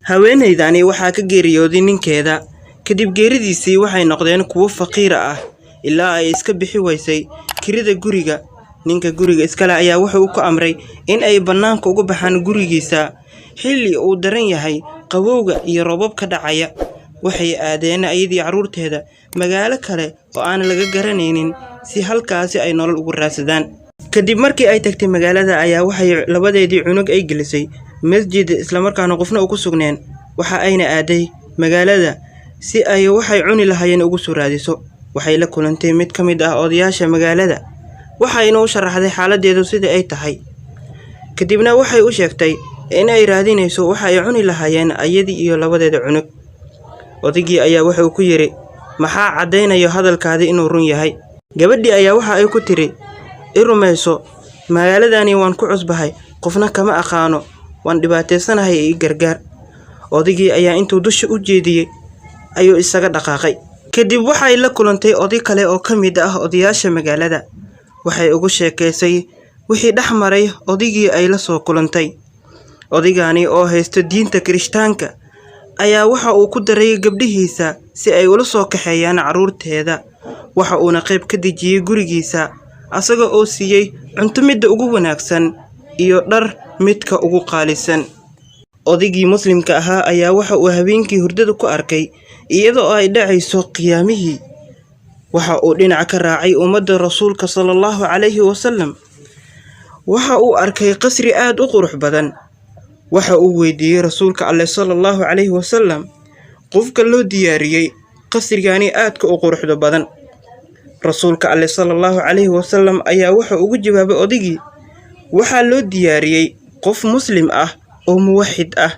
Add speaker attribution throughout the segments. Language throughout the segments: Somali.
Speaker 1: haweenaydani waxaa ka geeriyooday ninkeeda kadib geeridiisii waxay noqdeen kuwo faqiir ah ilaa ay iska bixi waysay kirada guriga. ninka guriga iskale ayaa wuxuu ku amray in ay banaanka uga baxaan gurigiisa xilli uu daran yahay qabowga iyo roobabka dhacaya. waxay aadeen ayadii caruurteeda magaalo kale oo aan laga garanaynin si halkaasi ay nolol ugu raadsadaan. kadib markii ay tagtay magaalada ayaa waxay labadeedii cunug ay gelisay masjid isla markaana qofna ugu sugneen. waxa ayna aaday magaalada si ay waxay cuni lahaayeen ugu soo raadiso. waxay la kulantay mid ka mid ah odayaasha magaalada waxayna u sharaxday xaaladeedu sida ay tahay. kadibna waxay u sheegtay in ay raadinayso waxa ay cuni lahaayeen ayadii iyo labadeeda cunug. odaygii ayaa wuxuu ku yiri maxaa cadeynayo hadalkaadi inuu run yahay. gabadhii ayaa waxa ay ku tiri i rumayso magaaladani waan ku cusbahay qofna kama aqaano waan dhibaateysanahay i gargaar. odaygii ayaa intuu dusha u jeediyay ayuu isaga dhaqaaqay. kadib waxay la kulantay oday kale oo ka mid ah odayaasha magaalada. waxay ugu sheekaysay wixii dhaxmaray odaygii ay la soo kulantay. odaygani oo haysto diinta Kirishtaanka ayaa waxa uu ku daray gabdhihiisa si ay ula soo kaxeeyaan caruurteeda. waxa uuna qayb ka dejiyay gurigiisa asaga oo siiyay cunto midda ugu wanaagsan iyo dhar midka ugu qaalisan. odaygii muslimka ahaa ayaa waxa uu habeenkii hurdada ku arkay iyadoo ay dhacayso qiyaamihii. waxa uu dhinac ka raacay ummadda rasuulka sallallahu alayhi wasallam. waxa uu arkay qasri aad u qurux badan. waxa uu weydiiyay rasuulka alle sallallahu alayhi wasallam qofka loo diyaariyay qasrigani aadka u quruxda badan. rasuulka alle sallallahu alayhi wasallam ayaa waxa ugu jawaabay odaygii waxa loo diyaariyay qof muslim ah oo muwaxid ah.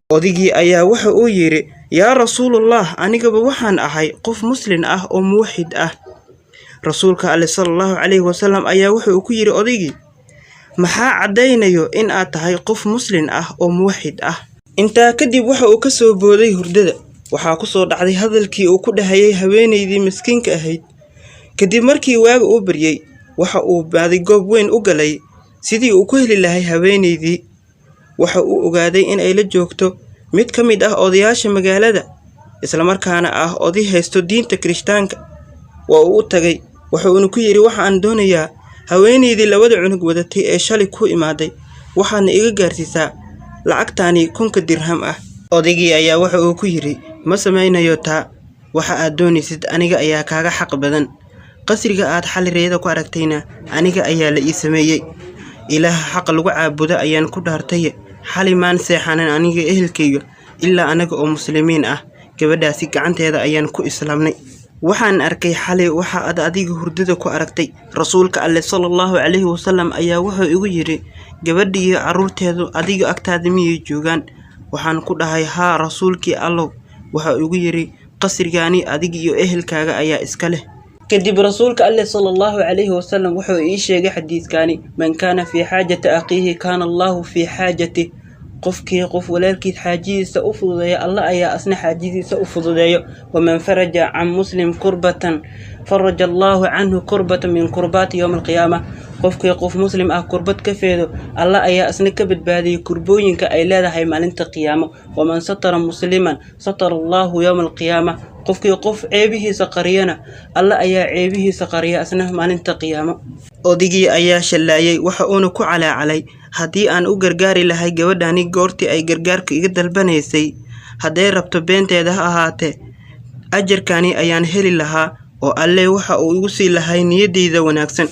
Speaker 1: odaygii ayaa waxa uu yiri yaa rasuulullah anigaba waxaan ahay qof muslim ah oo muwaxid ah. rasuulka alle sallallahu alayhi wasallam ayaa waxa uu ku yiri odaygii maxaa cadeynayo in aad tahay qof muslim ah oo muwaxid ah. intaa kadib waxa uu ka soo booday hurdada. waxaa ku soo dhacday hadalkii uu ku dhahayay haweenaydii miskiinka ahayd. kadib markii waaga uu baryay waxa uu baaday goob weyn u galay sidii uu ku heli lahay haweenaydii. waxa uu ogaaday in ay la joogto mid ka mid ah odayaasha magaalada isla markaana ah oday haysto diinta Kirishtaanka. waa uu tagay waxa uu ku yiri waxaan doonayaa haweenaydii labada cunug wadatay ee shalay ku imaaday waxaana iga gaarsiisaa lacagtaani 1,000 dirham ah. odaygii ayaa waxa uu ku yiri ma samaynayo taa waxa aad doonaysid aniga ayaa kaaga xaq badan. qasriga aad xalireeda ku aragtayna aniga ayaa la ii sameeyay. ilaah xaq lagu caabudo ayaan ku dhaartay xalimaan seexanan aniga ehelkayga ilaa anaga oo muslimiin ah. gabadhaasi gacanteeda ayaan ku islaamnay. waxaan arkay xalay waxa aad adiga hurdada ku aragtay. rasuulka alle sallallahu alayhi wasallam ayaa wuxuu igu yiri gabadhii caruurteedu adiga agtaada miyay joogaan. waxaan ku dhahay haa rasuulkii allow. waxa igu yiri qasrigani adiga iyo ehelkaaga ayaa iska leh. kadib rasuulka alle sallallahu alayhi wasallam wuxuu ii sheegay xadiiskani man kana fi haajati aqihi kana Allahu fi haajati. qofkii qof walaalkiis xaajidiisa u fududeeyo Allah ayaa asna xaajidiisa u fududeeyo. waman faraja an muslim kurbatan faraja Allahu anhu kurbatan min kurbati yawm al-qiyamah. qofkii qof muslim ah kurbad ka feedo Allah ayaa asna ka badbaadiyay kurbooyinka ay leedahay maalinta qiyaamo. waman satara musliman satara Allahu yawm al-qiyamah. qofkii qof ceebihiisa qariyana Allah ayaa ceebihiisa qariya asna maalinta qiyaamo. odaygii ayaa shallaayay waxa uu ku calaacalay haddii aan u gargaari lahay gabadhani goortii ay gargaarka iga dalbanaysay hadday rabto beenteeda ha ahaatee ajarkani ayaan heli lahaa oo alle waxa uu igu sii lahay niyadeyda wanaagsan.